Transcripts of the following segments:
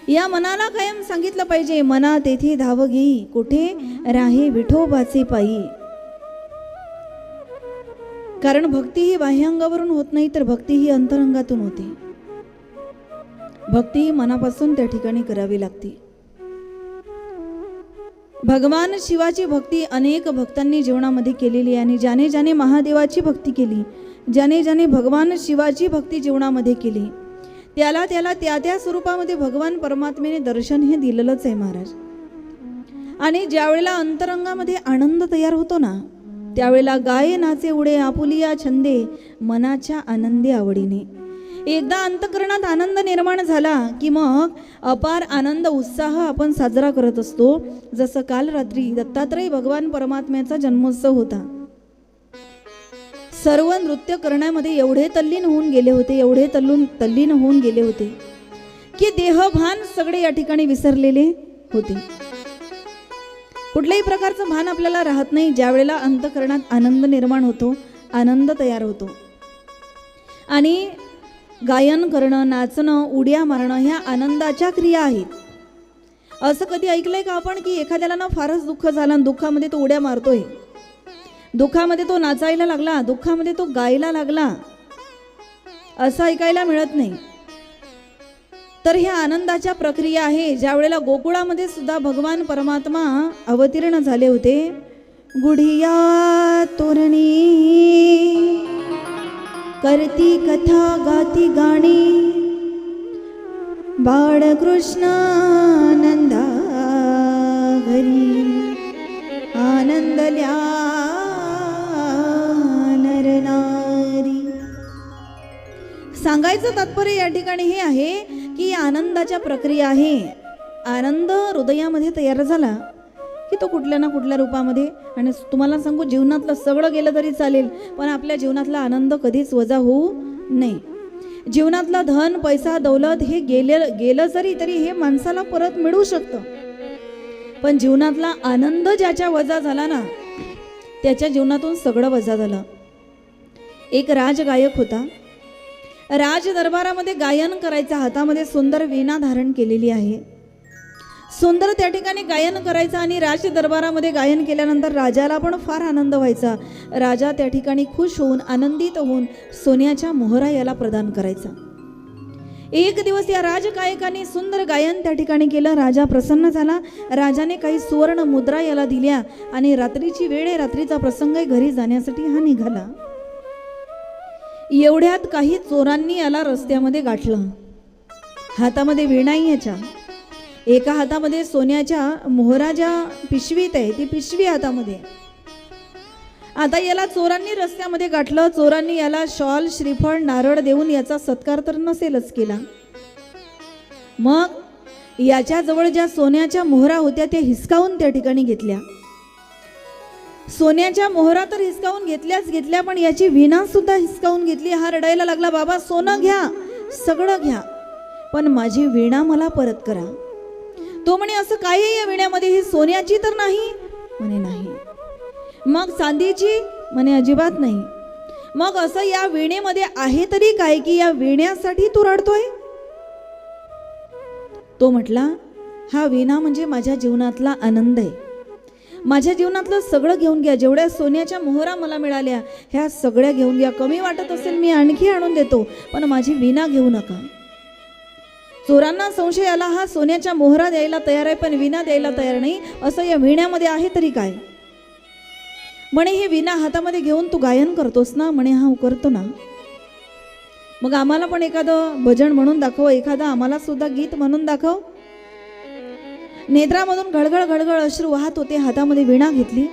या मनाला कायम सांगितलं पाहिजे, मना तेथे धाव घेई, कुठे राहे विठोबाचे पायी. कारण भक्ती ही बाह्यांगावरून होत नाही, तर भक्ती ही अंतरंगातून होते. भक्ती ही मनापासून त्या ठिकाणी करावी लागते. भगवान शिवाची भक्ती अनेक भक्तांनी जीवनामध्ये केलेली आहे. आणि ज्याने ज्याने महादेवाची भक्ती केली, ज्याने ज्याने भगवान शिवाची भक्ती जीवनामध्ये केली, त्याला त्याला त्या त्या स्वरूपामध्ये भगवान परमात्म्याने दर्शन हे दिलेलंच आहे महाराज. आणि ज्यावेळेला अंतरंगामध्ये आनंद तयार होतो ना, त्यावेळेला गायनाचे उडे आपुलिया छंदे, मनाच्या आनंदी आवडीने. एकदा अंतकरणात आनंद निर्माण झाला की मग अपार आनंद उत्साह आपण साजरा करत असतो. जसं काल रात्री दत्तात्रय भगवान परमात्म्याचा जन्मोत्सव होता. सर्व नृत्य करण्यामध्ये एवढे तल्लीन होऊन गेले होते, एवढे तल्लीन होऊन गेले होते की देहभान सगळे या ठिकाणी विसरलेले होते. कुठल्याही प्रकारचं भान आपल्याला राहत नाही ज्या वेळेला अंतकरणात आनंद निर्माण होतो, आनंद तयार होतो. आणि गायन करणं, नाचणं, उड्या मारणं ह्या आनंदाच्या क्रिया आहेत. असं कधी ऐकलंय का आपण की एखाद्याला ना फारच दुःख झालं आणि दुःखामध्ये तो उड्या मारतोय, दुःखामध्ये तो नाचायला लागला, दुःखामध्ये तो गायला लागला, असं ऐकायला मिळत नाही. तर ह्या आनंदाच्या प्रक्रिया आहे. ज्या वेळेला गोकुळामध्ये सुद्धा भगवान परमात्मा अवतीर्ण झाले होते. गुढिया तोरणी करती कथा गाती गाणी, बाळकृष्ण नंदा घरी आनंदल्या नरनारी. सांगायचं तात्पर्य या ठिकाणी हे आहे की आनंदाच्या प्रक्रिया आहे. आनंद हृदयामध्ये तयार झाला की तो कुठल्या ना कुठल्या रूपामध्ये, आणि तुम्हाला सांगू जीवनातलं सगळं गेलं तरी चालेल, पण आपल्या जीवनातला आनंद कधीच वजा होऊ नये. जीवनातला धन पैसा दौलत हे गेलं तरी हे माणसाला परत मिळू शकतं, पण जीवनातला आनंद ज्याच्या वजा झाला ना, त्याच्या जीवनातून सगळं वजा झालं. एक राजगायक होता. राज दरबारामध्ये गायन करायचा, हातामध्ये सुंदर वीणा धारण केलेली आहे, सुंदर त्या ठिकाणी गायन करायचं. आणि राज दरबारामध्ये गायन केल्यानंतर राजाला पण फार आनंद व्हायचा. राजा त्या ठिकाणी खुश होऊन आनंदित होऊन सोन्याच्या मोहरा याला प्रदान करायचा. एक दिवस या राजगायकाने सुंदर गायन त्या ठिकाणी केलं. राजा प्रसन्न झाला. राजाने काही सुवर्ण मुद्रा याला दिल्या आणि रात्रीची वेळ आहे, रात्रीचा प्रसंग आहे, घरी जाण्यासाठी हा निघाला. एवढ्यात काही चोरांनी याला रस्त्यामध्ये गाठलं. हातामध्ये वीणा याच्या, एका हातामध्ये सोन्याच्या मोहरा ज्या पिशवीत आहे ती पिशवी हातामध्ये. आता याला चोरांनी रस्त्यामध्ये गाठलं. चोरांनी याला शॉल श्रीफळ नारळ देऊन याचा सत्कार तर नसेलच केला. मग याच्या जवळ ज्या सोन्याच्या मोहरा होत्या त्या हिसकावून त्या ठिकाणी घेतल्या. सोन्याच्या मोहरा तर हिसकावून घेतल्या, पण याची वीणा सुद्धा हिसकावून घेतली. हा रडायला लागला, बाबा सोनं घ्या, सगळं घ्या, पण माझी वीणा मला परत करा. तो म्हणे, असं काय आहे या वीण्यामध्ये, ही सोन्याची तर नाही? म्हणे नाही. मग चांदीची? म्हणे अजिबात नाही. मग असं या वीणेमध्ये आहे तरी काय की या वीण्यासाठी तू रडतोय? तो म्हटला, हा वीणा म्हणजे माझ्या जीवनातला आनंद आहे, माझ्या जीवनातलं सगळं घेऊन घ्या. जेवढ्या सोन्याच्या मोहरा मला मिळाल्या ह्या सगळ्या घेऊन घ्या. कमी वाटत असेल मी आणखी आणून देतो, पण माझी वीणा घेऊ नका. चोरांना संशय आला, हा सोन्याच्या मोहरा द्यायला तयार आहे पण वीणा द्यायला तयार नाही. असं या वीण्यामध्ये आहे तरी काय? म्हणे, हे वीणा हातामध्ये घेऊन तू गायन करतोस ना? म्हणे, हा करतो ना. मग आम्हाला पण एखादं भजन म्हणून दाखव, एखादं आम्हाला सुद्धा गीत म्हणून दाखव. नेत्रामधून घळघळ घळघळ अश्रू वाहत होते. हातामध्ये वीणा घेतली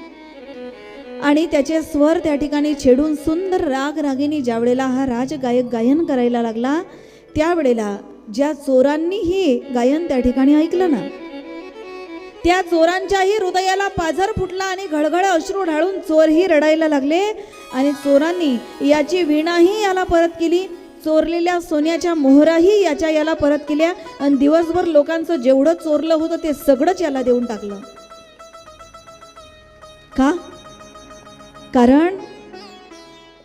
आणि त्याचे स्वर त्या ठिकाणी छेडून सुंदर राग रागिनी ज्या वेळेला हा राजगायक गायन करायला लागला, त्यावेळेला ज्या चोरांनी हे गायन त्या ठिकाणी ऐकलं ना, त्या चोरांच्याही हृदयाला पाझर फुटला आणि घळघळ अश्रू ढाळून चोरही रडायला लागले. आणि चोरांनी याची वीणाही याला परत केली, चोरलेल्या सोन्याच्या मोहराही याला परत केल्या आणि दिवसभर लोकांचं जेवढं चोरलं होतं ते सगळंच याला देऊन टाकलं. का? कारण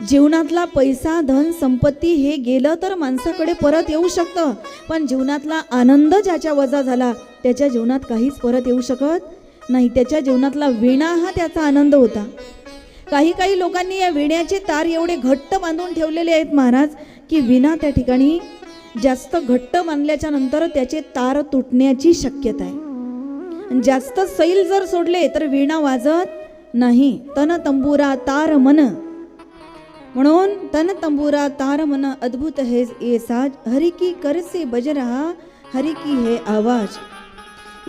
जीवनातला पैसा, धन, संपत्ती हे गेलं तर माणसाकडे परत येऊ शकतं, पण जीवनातला आनंद ज्याच्या वजा झाला त्याच्या जीवनात काहीच परत येऊ शकत नाही. त्याच्या जीवनातला वीणा हा त्याचा आनंद होता. काही लोकांनी या विण्याचे तार एवढे घट्ट बांधून ठेवलेले आहेत महाराज, की विणा त्या ठिकाणी जास्त घट्ट बांधल्याच्या नंतर त्याचे तार तुटण्याची शक्यता आहे. जास्त सैल जर सोडले तर विणा वाजत नाही. तन तंबुरा तार मन, म्हणून तन तंबुरा तार मन अद्भुत है ये साज, हरि की करसे बज रहा हरि की है आवाज.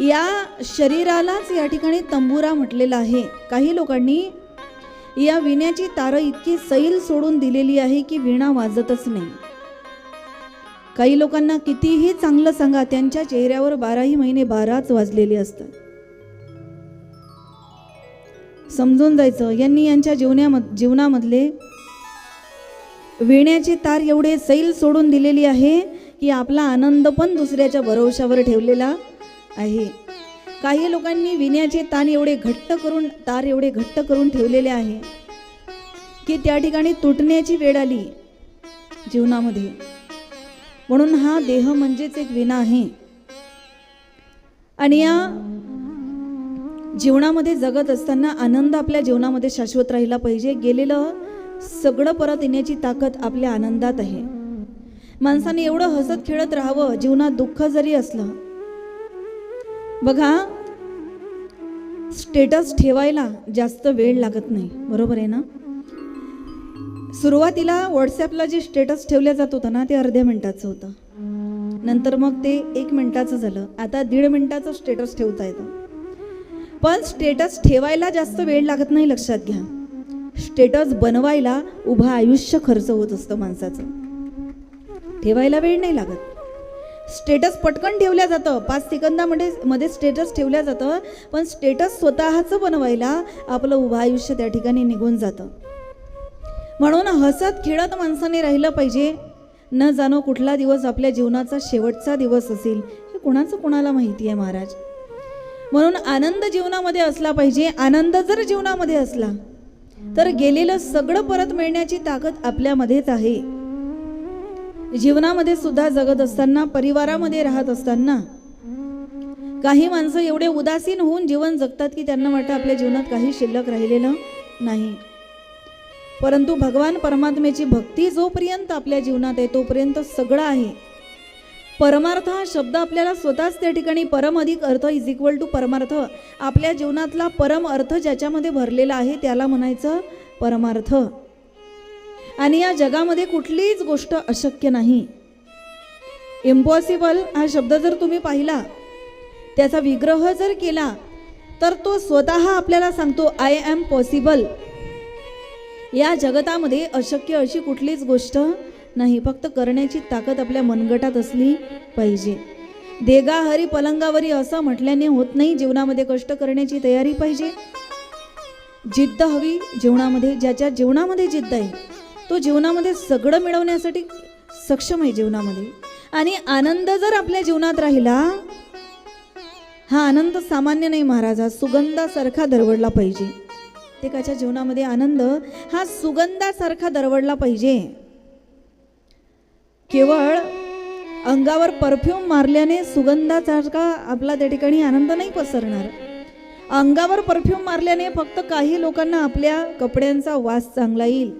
या शरीरालाच या ठिकाणी तंबुरा म्हटलेला आहे. काही लोकांनी या विण्याची तार इतकी सैल सोडून दिलेली आहे की विणा वाजतच नाही. काही लोकांना कितीही चांगलं सांगा, त्यांच्या चेहऱ्यावर 12ही महिने 12च वाजलेले असतात. समजून जायचं, यांनी यांच्या जीवनामधले विण्याची तार एवढे सैल सोडून दिलेली आहे की आपला आनंद पण दुसऱ्याच्या भरोशावर ठेवलेला आहे. काही लोकांनी विण्याचे तार एवढे घट्ट करून ठेवलेले आहे की त्या ठिकाणी तुटण्याची वेळ आली जीवनामध्ये. म्हणून हा देह म्हणजेच एक विणा आहे. आणि या जीवनामध्ये जगत असताना आनंद आपल्या जीवनामध्ये शाश्वत राहिला पाहिजे. गेलेलं सगळं परत येण्याची ताकद आपल्या आनंदात आहे. माणसाने एवढं हसत खेळत राहावं जीवनात दुःख जरी असलं. बघा, स्टेटस ठेवायला जास्त वेळ लागत नाही, बरोबर आहे ना. सुरुवातीला व्हॉट्सॲपला जे स्टेटस ठेवलं जात होतं ना ते अर्ध्या मिनिटाचं होतं, नंतर मग ते 1 मिनिटाचं झालं, आता 1.5 मिनिटाचं स्टेटस ठेवता येतं. पण स्टेटस ठेवायला जास्त वेळ लागत नाही, लक्षात घ्या. स्टेटस बनवायला उभं आयुष्य खर्च होत असतं माणसाचं. ठेवायला वेळ नाही लागत. स्टेटस पटकन ठेवल्या जातं, 5 सेकंदामध्ये स्टेटस ठेवल्या जातं, पण स्टेटस स्वतःचं बनवायला आपलं उभं आयुष्य त्या ठिकाणी निघून जातं. म्हणून हसत खेळत माणसाने राहिलं पाहिजे. न जाणो कुठला दिवस आपल्या जीवनाचा शेवटचा दिवस असेल हे कोणाला माहिती आहे महाराज. म्हणून आनंद जीवनामध्ये असला पाहिजे. आनंद जर जीवनामध्ये असला तर गेलेलं सगळं परत मिळण्याची ताकद आपल्यामध्येच आहे. जीवनामध्ये सुद्धा जगत असताना, परिवारामध्ये राहत असताना काही माणसं एवढे उदासीन होऊन जीवन जगतात की त्यांना वाटतं आपल्या जीवनात काही शिल्लक राहिलेलं नाही. परंतु भगवान परमात्म्याची भक्ती जोपर्यंत आपल्या जीवनात आहे तोपर्यंत सगळं आहे. परमार्थ हा शब्द आपल्याला स्वतःच त्या ठिकाणी परम अधिक अर्थ इज इक्वल टू परमार्थ, आपल्या जीवनातला परम अर्थ ज्याच्यामध्ये भरलेला आहे त्याला म्हणायचं परमार्थ. आणि या जगामध्ये कुठलीच गोष्ट अशक्य नाही. इम्पॉसिबल हा शब्द जर तुम्ही पाहिला, त्याचा विग्रह जर केला तर तो स्वतः आपल्याला सांगतो आय एम पॉसिबल. या जगतामध्ये अशक्य अशी कुठलीच गोष्ट नाही, फक्त करण्याची ताकद आपल्या मनगटात असली पाहिजे. देगा हरी पलंगावरी असं म्हटल्याने होत नाही. जीवनामध्ये कष्ट करण्याची तयारी पाहिजे, जिद्द हवी जीवनामध्ये. ज्याच्या जीवनामध्ये जिद्द आहे तो जीवनामध्ये सगळं मिळवण्यासाठी सक्षम आहे जीवनामध्ये. आणि आनंद जर आपल्या जीवनात राहिला, हा आनंद सामान्य नाही महाराज, हा सुगंधासारखा दरवळला पाहिजे. प्रत्येकाच्या जीवनामध्ये आनंद हा सुगंधासारखा दरवळला पाहिजे. केवळ अंगावर परफ्यूम मारल्याने सुगंधासारखा आपला त्या ठिकाणी आनंद नाही पसरणार. अंगावर परफ्यूम मारल्याने फक्त काही लोकांना आपल्या कपड्यांचा वास चांगला येईल,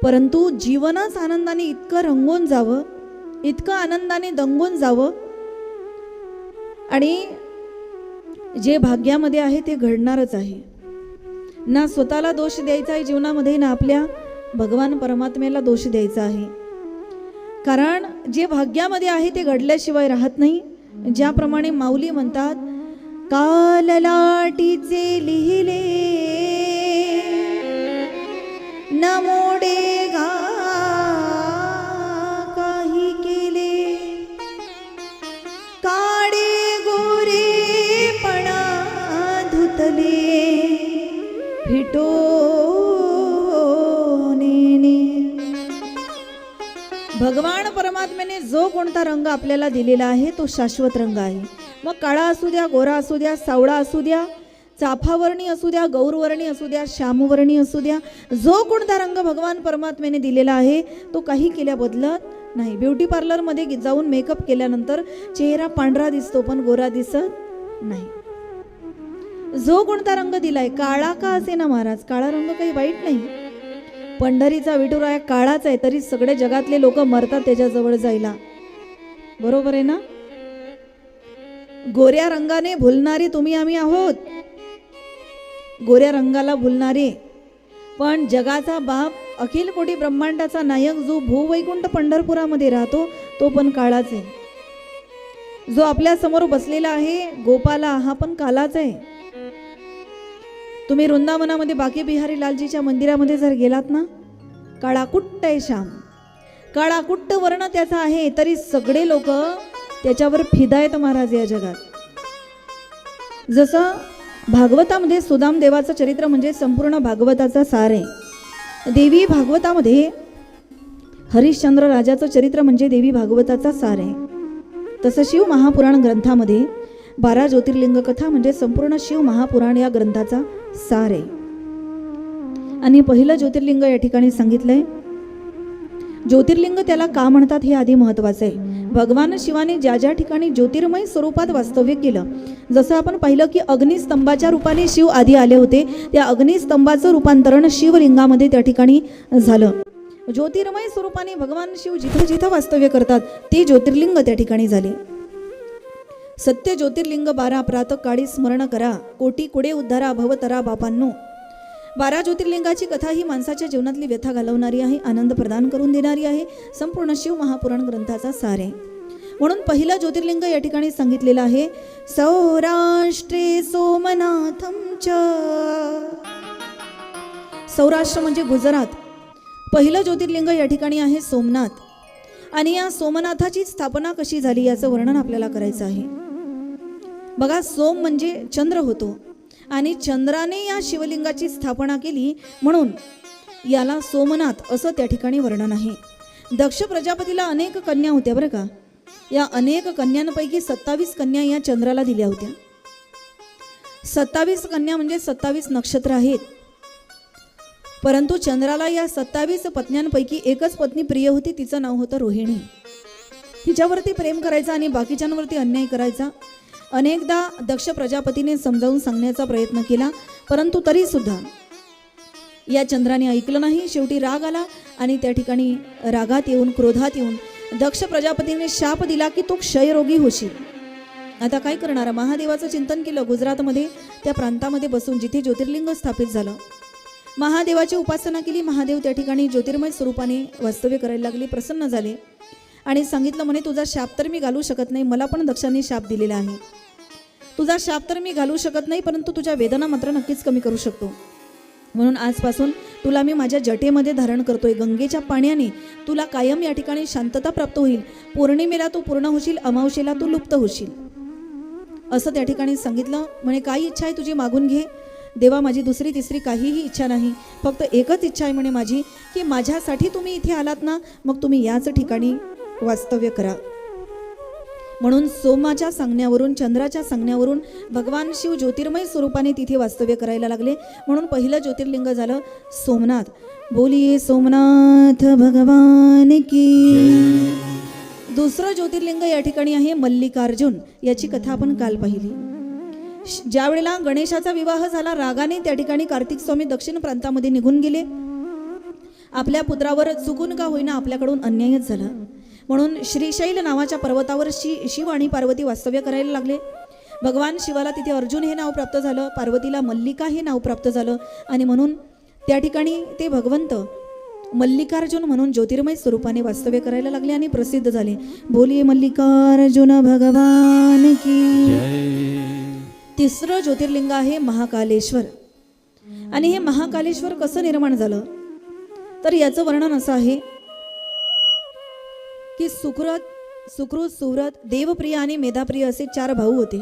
परंतु जीवनच आनंदाने इतकं रंगून जावं, इतकं आनंदाने दंगून जावं, आणि जे भाग्यामध्ये आहे ते घडणारच आहे. ना स्वतःला दोष द्यायचा आहे जीवनामध्ये, ना आपल्या भगवान परमात्म्याला दोष द्यायचा आहे. कारण जे भाग्यामध्ये आहे ते घडल्याशिवाय राहत नाही. ज्याप्रमाणे माऊली म्हणतात, काल लाटीचे लिहिले न मोडे घा काही केले, काळे गोरे पणा धुतले फिटो नेने. भगवान परमात्म्याने जो कोणता रंग आपल्याला दिलेला आहे तो शाश्वत रंग आहे. मग काळा असू द्या, गोरा असू द्या, सावळा असू द्या, चाफावर्णी असू द्या, गौरवर्णी असू द्या, श्यामवर्णी असू द्या, जो कोणता रंग भगवान परमात्म्याने दिलेला आहे तो काही केल्या बदलत नाही. ब्युटी पार्लरमध्ये जाऊन मेकअप केल्यानंतर चेहरा पांढरा दिसतो पण गोरा दिसत नाही. जो कोणता रंग दिलाय, काळा का असे ना महाराज, काळा रंग काही वाईट नाही. पंढरीचा विठुराया काळाच आहे तरी सगळे जगातले लोक मरतात त्याच्याजवळ जायला. बरोबर आहे ना? गोऱ्या रंगाने भुलणारे तुम्ही आम्ही आहोत, गोऱ्या रंगाला भुलणारे. पण जगाचा बाप, अखिल कोटी ब्रह्मांडाचा नायक जो भूवैकुंठ पंढरपुरामध्ये राहतो तो पण काळाच आहे. जो आपल्या समोर बसलेला आहे गोपाला, हा पण कालाच आहे. तुम्ही वृंदावनामध्ये बाकी बिहारी लालजीच्या मंदिरामध्ये जर गेलात ना, काळाकुट्ट आहे श्याम, काळाकुट्ट वर्ण त्याचा आहे तरी सगळे लोक त्याच्यावर फिदा आहेत महाराज या जगात. जसं भागवतामध्ये सुदाम देवाचं चरित्र म्हणजे संपूर्ण भागवताचा सार आहे. देवी भागवतामध्ये हरिश्चंद्र राजाचं चरित्र म्हणजे देवी भागवताचा सार आहे. तसं शिव महापुराण ग्रंथामध्ये 12 ज्योतिर्लिंग कथा म्हणजे संपूर्ण शिव महापुराण या ग्रंथाचा सार आहे. आणि पहिलं ज्योतिर्लिंग या ठिकाणी सांगितलंय. ज्योतिर्लिंग त्याला का म्हणतात हे आधी महत्वाचं आहे. भगवान शिवाने ज्या ज्या ठिकाणी ज्योतिर्मय स्वरूपात वास्तव्य केलं, जसं आपण पाहिलं की अग्निस्तंभाच्या रूपाने शिव आधी आले होते, त्या अग्निस्तंभाचं रूपांतरण शिवलिंगामध्ये त्या ठिकाणी झालं. ज्योतिर्मय स्वरूपाने भगवान शिव जिथं जिथं वास्तव्य करतात ते ज्योतिर्लिंग त्या ठिकाणी झाले. सत्य ज्योतिर्लिंग 12 प्रातःकाळी स्मरण करा, कोटी कुडे उद्धारा भवतरा बापांनो. 12 ज्योतिर्लिंगाची कथा ही माणसाच्या जीवनातली व्यथा घालवणारी आहे, आनंद प्रदान करून देणारी आहे. संपूर्ण शिव महापुराण ग्रंथाचा सार आहे. म्हणून पहिलं ज्योतिर्लिंग या ठिकाणी सांगितलेलं आहे, सौराष्ट्रे सोमनाथम च. सौराष्ट्र म्हणजे गुजरात. पहिलं ज्योतिर्लिंग या ठिकाणी आहे सोमनाथ. आणि या सोमनाथाची स्थापना कशी झाली याचं वर्णन आपल्याला करायचं आहे. बघा, सोम म्हणजे चंद्र होतो आणि चंद्राने या शिवलिंगाची स्थापना केली म्हणून याला सोमनाथ असं त्या ठिकाणी वर्णन आहे. दक्ष प्रजापतीला अनेक कन्या होत्या बरं का. या अनेक कन्यांपैकी 27 कन्या या चंद्राला दिल्या होत्या. 27 कन्या म्हणजे 27 नक्षत्र आहेत. परंतु चंद्राला या 27 पत्न्यांपैकी एकच पत्नी प्रिय होती, तिचं नाव होतं रोहिणी. तिच्यावरती प्रेम करायचा आणि बाकीच्यांवरती अन्याय करायचा. अनेकदा दक्ष प्रजापतीने समजावून सांगण्याचा प्रयत्न केला परंतु तरी सुद्धा या चंद्राने ऐकलं नाही. शेवटी राग आला आणि त्या ठिकाणी रागात येऊन, क्रोधात येऊन दक्ष प्रजापतीने शाप दिला की तू क्षयरोगी होशील. आता काय करणार? महादेवाचं चिंतन केलं. गुजरातमध्ये त्या प्रांतामध्ये बसून जिथे ज्योतिर्लिंग स्थापित झालं, महादेवाची उपासना केली. महादेव त्या ठिकाणी ज्योतिर्मय स्वरूपाने वास्तव्य करायला लागले. प्रसन्न झाले आणि सांगितलं, म्हणे तुझा शाप तर मी घालू शकत नाही, मला पण दक्षाने शाप दिलेला आहे. तुझा शाप तर मी घालू शकत नाही परंतु तुझ्या वेदना मात्र नक्कीच कमी करू शकतो. म्हणून आजपासून तुला मी माझ्या जटेमध्ये धारण करतोय. गंगेच्या पाण्याने तुला कायम या ठिकाणी शांतता प्राप्त होईल. पौर्णिमेला तू पूर्ण होशील, अमावस्येला तू लुप्त होशील असं त्या ठिकाणी सांगितलं. म्हणे काय इच्छा आहे तुझी मागून घे. देवा, माझी दुसरी तिसरी काहीही इच्छा नाही, फक्त एकच इच्छा आहे म्हणे माझी की माझ्यासाठी तुम्ही इथे आलात ना, मग तुम्ही याच ठिकाणी वास्तव्य करा. म्हणून सोमाच्या सांगण्यावरून, चंद्राच्या सांगण्यावरून भगवान शिव ज्योतिर्मय स्वरूपाने तिथे वास्तव्य करायला लागले. म्हणून पहिलं ज्योतिर्लिंग झालं सोमनाथ. बोलिये सोमनाथ भगवान की. दुसरं ज्योतिर्लिंग या ठिकाणी आहे मल्लिकार्जुन. याची कथा आपण काल पाहिली. ज्या वेळेला गणेशाचा विवाह झाला, रागाने त्या ठिकाणी कार्तिक स्वामी दक्षिण प्रांतामध्ये निघून गेले. आपल्या पुत्रावर चुकून का होईना आपल्याकडून अन्यायच झाला. म्हणून श्रीशैल नावाच्या पर्वतावर शिव आणि पार्वती वास्तव्य करायला लागले. भगवान शिवाला तिथे अर्जुन हे नाव प्राप्त झालं, पार्वतीला मल्लिका हे नाव प्राप्त झालं आणि म्हणून त्या ठिकाणी ते भगवंत मल्लिकार्जुन म्हणून ज्योतिर्मय स्वरूपाने वास्तव्य करायला लागले आणि प्रसिद्ध झाले. बोलिये मल्लिकार्जुन भगवान की. तिसरं ज्योतिर्लिंग आहे महाकालेश्वर. आणि हे महाकालेश्वर कसं निर्माण झालं तर याचं वर्णन असं आहे की सुकृत, सुव्रत, देवप्रिय आणि मेधाप्रिय असे 4 भाऊ होते.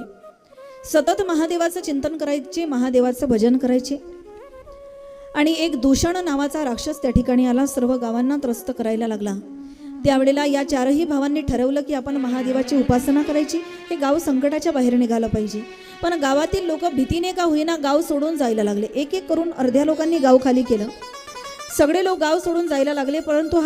सतत महादेवाचं चिंतन करायचे, महादेवाचं भजन करायचे. आणि एक दूषण नावाचा राक्षस त्या ठिकाणी आला, सर्व गावांना त्रस्त करायला लागला. त्यावेळेला या चारही भावांनी ठरवलं की आपण महादेवाची उपासना करायची. हे गाव संकटाच्या बाहेर निघालं पाहिजे. पण गावातील लोक भीतीने का होईना गाव सोडून जायला लागले. एक एक करून अर्ध्या लोकांनी गाव खाली केलं. सगळे लोक गाव सोडून जायला लागले. परंतु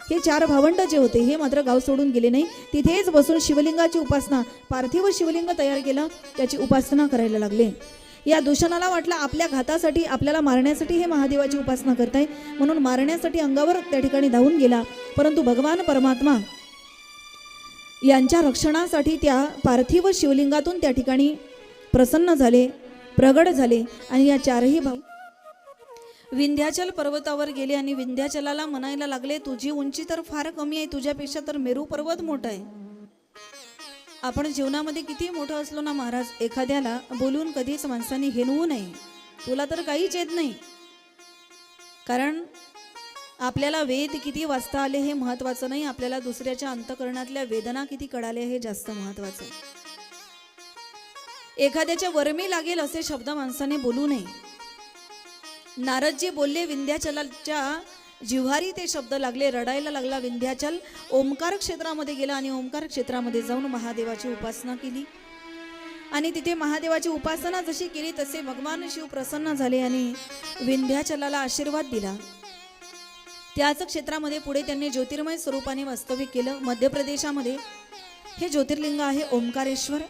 हे चार भावंड जे होते हे मात्र गाव सोडून गेले नाही. तिथेच बसून शिवलिंगाची उपासना, पार्थिव शिवलिंग तयार केलं, त्याची उपासना करायला लागले. या दूषणाला वाटलं आपल्या घातासाठी, आपल्याला मारण्यासाठी हे महादेवाची उपासना करताय, म्हणून मारण्यासाठी अंगावर त्या ठिकाणी धावून गेला. परंतु भगवान परमात्मा यांच्या रक्षणासाठी त्या पार्थिव शिवलिंगातून त्या ठिकाणी प्रसन्न झाले, प्रगट झाले. आणि या चारही भाऊ विंध्याचल पर्वतावर गेले आणि विंध्याचलाला म्हणायला लागले, तुझी उंची तर फार कमी आहे, तुझ्यापेक्षा तर मेरू पर्वत मोठा आहे. आपण जीवनामध्ये किती मोठं असलो ना महाराज, एखाद्याला बोलून कधीच माणसाने हेनवू नये. तुला तर काहीच येत नाही. कारण आपल्याला वेद किती वाचता आले हे महत्त्वाचं नाही, आपल्याला दुसऱ्याच्या अंतःकरणातल्या वेदना किती कळाल्या हे जास्त महत्त्वाचं आहे. एखाद्याच्या वर्मी लागेल असे शब्द माणसाने बोलू नये. नारदजी बोलले, विंध्याचलाच्या जिव्हारी ते शब्द लागले, रडायला लागला विंध्याचल. ओंकार क्षेत्रामध्ये गेला आणि ओंकार क्षेत्रामध्ये जाऊन महादेवाची उपासना केली. आणि तिथे महादेवाची उपासना जशी केली तसे भगवान शिव प्रसन्न झाले आणि विंध्याचलाला आशीर्वाद दिला. त्याच क्षेत्रामध्ये पुढे त्यांनी ज्योतिर्मय स्वरूपाने वास्तविक केलं. मध्य प्रदेशामध्ये हे ज्योतिर्लिंग आहे ओंकारेश्वर.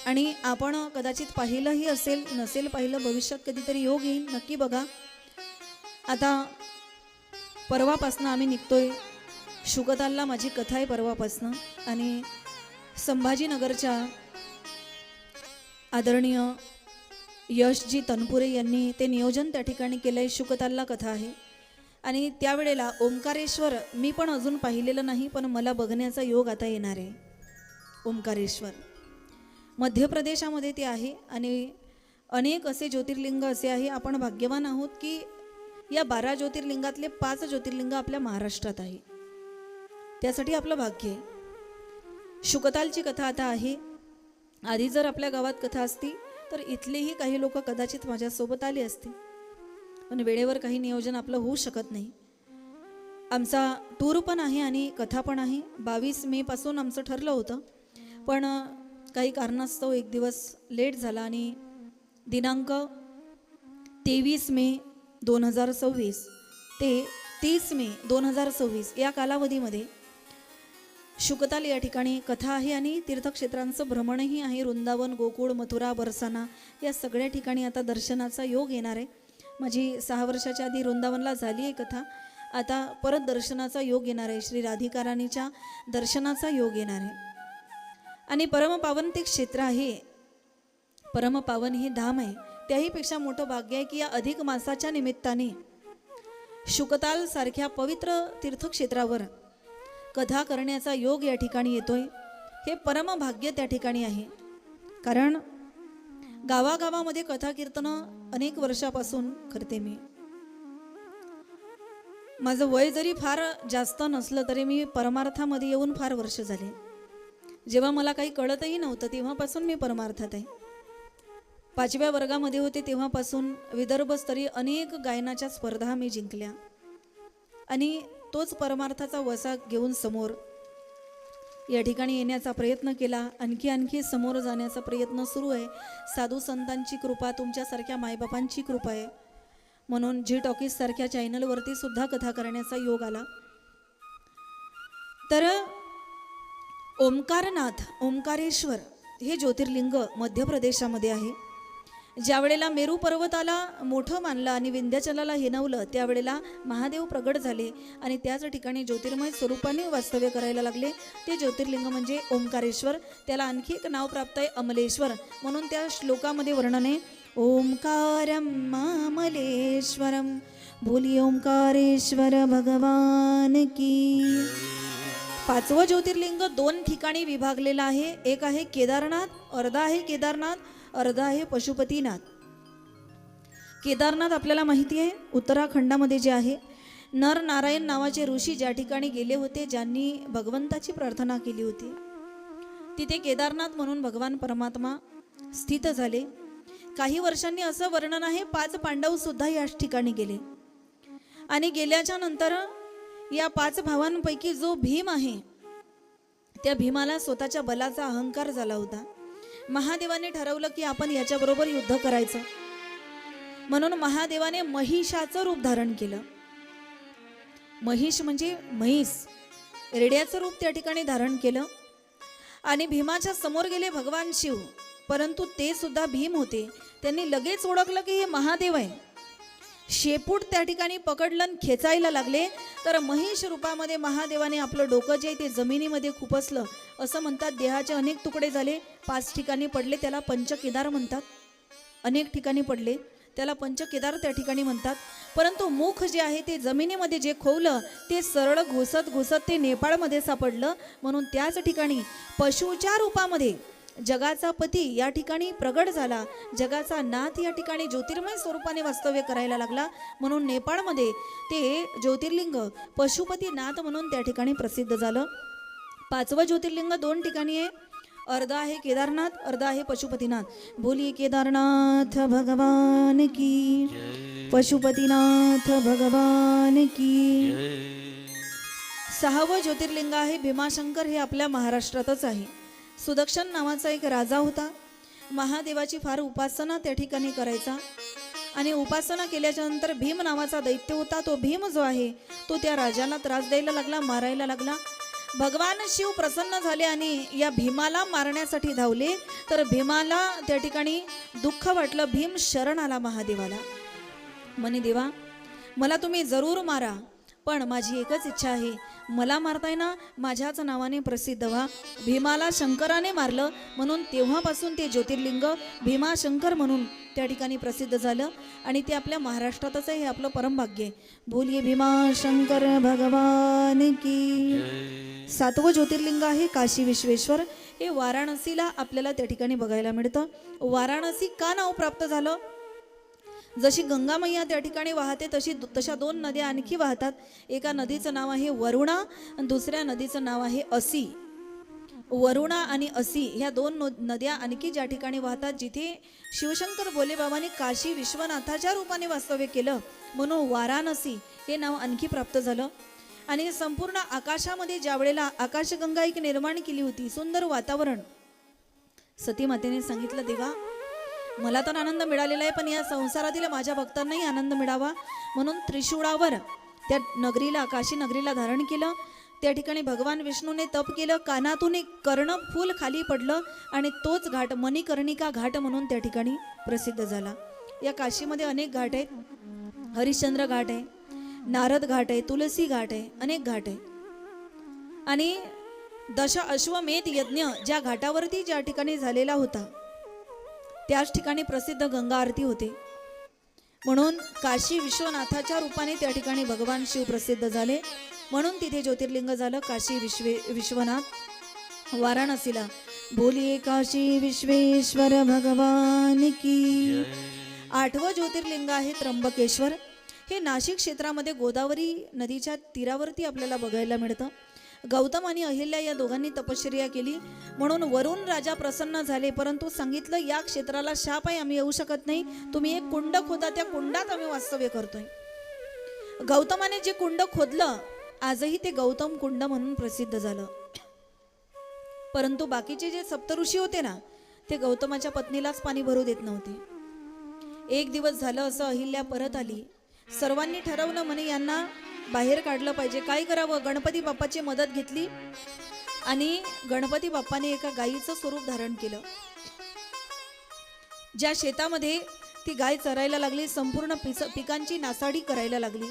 आणि आपण कदाचित पाहिलंही असेल, नसेल पाहिलं, भविष्यात कधीतरी योग येईल, नक्की बघा. आता परवापासनं आम्ही निघतोय. शुकतालला माझी कथा आहे परवापासनं. आणि संभाजीनगरच्या आदरणीय यशजी तनपुरे यांनी ते नियोजन त्या ठिकाणी केलं आहे. शुकतालला कथा आहे. आणि त्यावेळेला ओंकारेश्वर मी पण अजून पाहिलेलं नाही, पण मला बघण्याचा योग आता येणार आहे. ओंकारेश्वर मध्य प्रदेशामध्ये ते आहे. आणि अनेक असे ज्योतिर्लिंग असे आहे. आपण भाग्यवान आहोत की या 12 ज्योतिर्लिंगातले 5 ज्योतिर्लिंग आपल्या महाराष्ट्रात आहे. त्यासाठी आपलं भाग्य आहे. शुकतालची कथा आता आहे. आधी जर आपल्या गावात कथा असती तर इथलेही काही लोक कदाचित माझ्यासोबत आले असते, पण वेळेवर काही नियोजन आपलं होऊ शकत नाही. आमचा टूर पण आहे आणि कथा पण आहे. 22 मे पासून आमचं ठरलं होतं, पण काही कारणास्तव एक दिवस लेट झाला आणि दिनांक 23 मे 2026 ते 30 मे 2026 या कालावधीमध्ये शुकताल या ठिकाणी कथा आहे आणि तीर्थक्षेत्रांचं भ्रमणही आहे. वृंदावन, गोकुळ, मथुरा, बरसाना या सगळ्या ठिकाणी आता दर्शनाचा योग येणार आहे. माझी 6 वर्षाच्या आधी वृंदावनला झाली आहे कथा. आता परत दर्शनाचा योग येणार आहे. श्री राधिका राणीच्या दर्शनाचा योग येणार आहे. आणि परमपावन ते क्षेत्र आहे. परमपावन हे धाम आहे. त्याहीपेक्षा मोठं भाग्य आहे की या अधिक मासाच्या निमित्ताने शुकताल सारख्या पवित्र तीर्थक्षेत्रावर कथा करण्याचा योग या ठिकाणी येतोय. हे परमभाग्य त्या ठिकाणी आहे. कारण गावागावामध्ये कथा कीर्तनं अनेक वर्षापासून करते मी. माझं वय जरी फार जास्त नसलं तरी मी परमार्थामध्ये येऊन फार वर्ष झाले. जेव्हा मला काही कळतही नव्हतं तेव्हापासून मी परमार्थात आहे. 5व्या वर्गामध्ये होते तेव्हापासून विदर्भस्तरीय अनेक गायनाच्या स्पर्धा मी जिंकल्या आणि तोच परमार्थाचा वसा घेऊन समोर या ठिकाणी येण्याचा प्रयत्न केला. आणखी समोर जाण्याचा प्रयत्न सुरू आहे. साधू संतांची कृपा, तुमच्यासारख्या मायबापांची कृपा आहे. म्हणून जी टॉकीज सारख्या चॅनलवरती सुद्धा कथा करण्याचा योग आला. तर ओंकारनाथ, ओंकारेश्वर हे ज्योतिर्लिंग मध्य प्रदेशामध्ये आहे. ज्या वेळेला मेरू पर्वताला मोठं मानलं आणि विंध्याचलाला हिनवलं त्यावेळेला महादेव प्रगट झाले आणि त्याच ठिकाणी ज्योतिर्मय स्वरूपाने वास्तव्य करायला लागले. ते ज्योतिर्लिंग म्हणजे ओंकारेश्वर. त्याला आणखी एक नाव प्राप्त आहे अमलेश्वर. म्हणून त्या श्लोकामध्ये वर्णन आहे, ओंकारम मामलेश्वरम, बोली ओंकारेश्वर भगवान की. 5वं ज्योतिर्लिंग 2 ठिकाणी विभागलेलं आहे. एक आहे केदारनाथ, अर्धा आहे केदारनाथ, अर्धा आहे पशुपतीनाथ. केदारनाथ आपल्याला माहिती आहे उत्तराखंडामध्ये जे आहे. नर नारायण नावाचे ऋषी ज्या ठिकाणी गेले होते, ज्यांनी भगवंताची प्रार्थना केली होती, तिथे केदारनाथ म्हणून भगवान परमात्मा स्थित झाले. काही वर्षांनी असं वर्णन आहे 5 पांडव सुद्धा याच ठिकाणी गेले आणि गेल्याच्या नंतर या 5 भावांपैकी जो भीम आहे त्या भीमाला स्वतःच्या बलाचा अहंकार झाला होता. महादेवाने ठरवलं की आपण याच्याबरोबर युद्ध करायचं, म्हणून महादेवाने महिषाचं रूप धारण केलं. महिष म्हणजे म्हैस, रेड्याचं रूप त्या ठिकाणी धारण केलं आणि भीमाच्या समोर गेले भगवान शिव. परंतु ते सुद्धा भीम होते. त्यांनी लगेच ओळखलं की हे महादेव आहे. शेपूट त्या ठिकाणी पकडलं आणि खेचायला लागले, तर महिष रूपामध्ये महादेवाने आपलं डोकं जे ते जमिनीमध्ये खुपसलं. असं म्हणतात देहाचे अनेक तुकडे झाले, 5 ठिकाणी पडले, त्याला पंचकेदार म्हणतात. अनेक ठिकाणी पडले त्याला पंचकेदार त्या ठिकाणी म्हणतात. परंतु मुख जे आहे ते जमिनीमध्ये जे खोवलं ते सरळ घुसत घुसत ते नेपाळमध्ये सापडलं. म्हणून त्याच ठिकाणी पशुच्या रूपामध्ये जगाचा पती या ठिकाणी प्रगट झाला. जगाचा नाथ या ठिकाणी ज्योतिर्मय स्वरूपाने वास्तव्य करायला लागला. म्हणून नेपाळमध्ये ते ज्योतिर्लिंग पशुपतीनाथ म्हणून त्या ठिकाणी प्रसिद्ध झालं. 5वं ज्योतिर्लिंग 2 ठिकाणी आहे. अर्ध आहे केदारनाथ, अर्ध आहे पशुपतीनाथ. बोलिये केदारनाथ भगवान की, पशुपतीनाथ भगवान की. 6वं ज्योतिर्लिंग आहे भीमाशंकर. हे आपल्या महाराष्ट्रातच आहे. सुदक्षण नावाचा एक राजा होता. महादेवाची फार उपासना त्या ठिकाणी करायचा आणि उपासना केल्याच्या नंतर भीम नावाचा दैत्य होता. तो भीम जो आहे तो त्या राजाला त्रास द्यायला लागला, मारायला लागला. भगवान शिव प्रसन्न झाले आणि या भीमाला मारण्यासाठी धावले. तर भीमाला त्या ठिकाणी दुःख वाटलं. भीम शरण आला महादेवाला. म्हणे देवा, मला तुम्ही जरूर मारा, पण माझी एकच इच्छा आहे, मला मारताय ना, माझ्याच नावाने प्रसिद्ध व्हा. भीमाला शंकराने मारलं, म्हणून तेव्हापासून ते ज्योतिर्लिंग भीमाशंकर म्हणून त्या ठिकाणी प्रसिद्ध झालं आणि ते आपल्या महाराष्ट्रातच आहे. हे आपलं परमभाग्य आहे. बोलिये भीमाशंकर भगवान की. 7वं ज्योतिर्लिंग आहे काशी विश्वेश्वर. हे वाराणसीला आपल्याला त्या ठिकाणी बघायला मिळतं. वाराणसी का नाव प्राप्त झालं? जशी गंगा मैया त्या ठिकाणी वाहते तशा 2 नद्या आणखी वाहतात. एका नदीचं नाव आहे वरुणा आणि दुसऱ्या नदीचं नाव आहे असी. वरुणा आणि असी ह्या 2 नद्या आणखी ज्या ठिकाणी वाहतात, जिथे शिवशंकर भोलेबाबांनी काशी विश्वनाथाच्या रूपाने वास्तव्य केलं, म्हणून वाराणसी हे नाव आणखी प्राप्त झालं. आणि संपूर्ण आकाशामध्ये ज्या वेळेला आकाशगंगा एक निर्माण केली होती, सुंदर वातावरण, सती मातेने सांगितलं, देवा मला तर आनंद मिळालेला आहे, पण या संसारातील माझ्या भक्तांनाही आनंद मिळावा, म्हणून त्रिशूळावर त्या नगरीला, काशी नगरीला धारण केलं. त्या ठिकाणी भगवान विष्णूने तप केलं. कानातून एक कर्णफूल खाली पडलं आणि तोच घाट मणिकर्णिका घाट म्हणून त्या ठिकाणी प्रसिद्ध झाला. या काशीमध्ये अनेक घाट आहेत. हरिश्चंद्र घाट आहे, नारद घाट आहे, तुलसी घाट आहे, अनेक घाट आहे. आणि दश अश्वमेध यज्ञ ज्या घाटावरती ज्या ठिकाणी झालेला होता त्याच ठिकाणी प्रसिद्ध गंगा आरती होते. म्हणून काशी विश्वनाथाच्या रूपाने त्या ठिकाणी भगवान शिव प्रसिद्ध झाले. म्हणून तिथे ज्योतिर्लिंग झालं काशी विश्वनाथ वाराणसीला. बोलिये काशी विश्वेश्वर भगवान की. 8वं ज्योतिर्लिंग आहे त्र्यंबकेश्वर. हे नाशिक क्षेत्रामध्ये गोदावरी नदीच्या तीरावरती आपल्याला बघायला मिळतं. गौतम आणि अहिल्या या दोघांनी तपश्चर्या केली, म्हणून वरुण राजा प्रसन्न झाले. परंतु सांगितलं, या क्षेत्राला शाप आहे, आम्ही येऊ शकत नाही, तुम्ही एक कुंड खोदा, त्या कुंडात आम्ही वास्तव्य करतोय. गौतमाने जे कुंड खोदलं आजही ते गौतम कुंड म्हणून प्रसिद्ध झालं. परंतु बाकीचे जे सप्तऋषी होते ना, ते गौतमाच्या पत्नीलाच पाणी भरू देत नव्हते. एक दिवस झालं असं, अहिल्या परत आली. सर्वांनी ठरवलं, म्हणे यांना बाहेर काढलं पाहिजे. काय करावं? गणपती बाप्पाची मदत घेतली आणि गणपती बाप्पाने एका गायीचं स्वरूप धारण केलं. ज्या शेतामध्ये ती गाय चरायला लागली, संपूर्ण पिकांची नासाडी करायला लागली.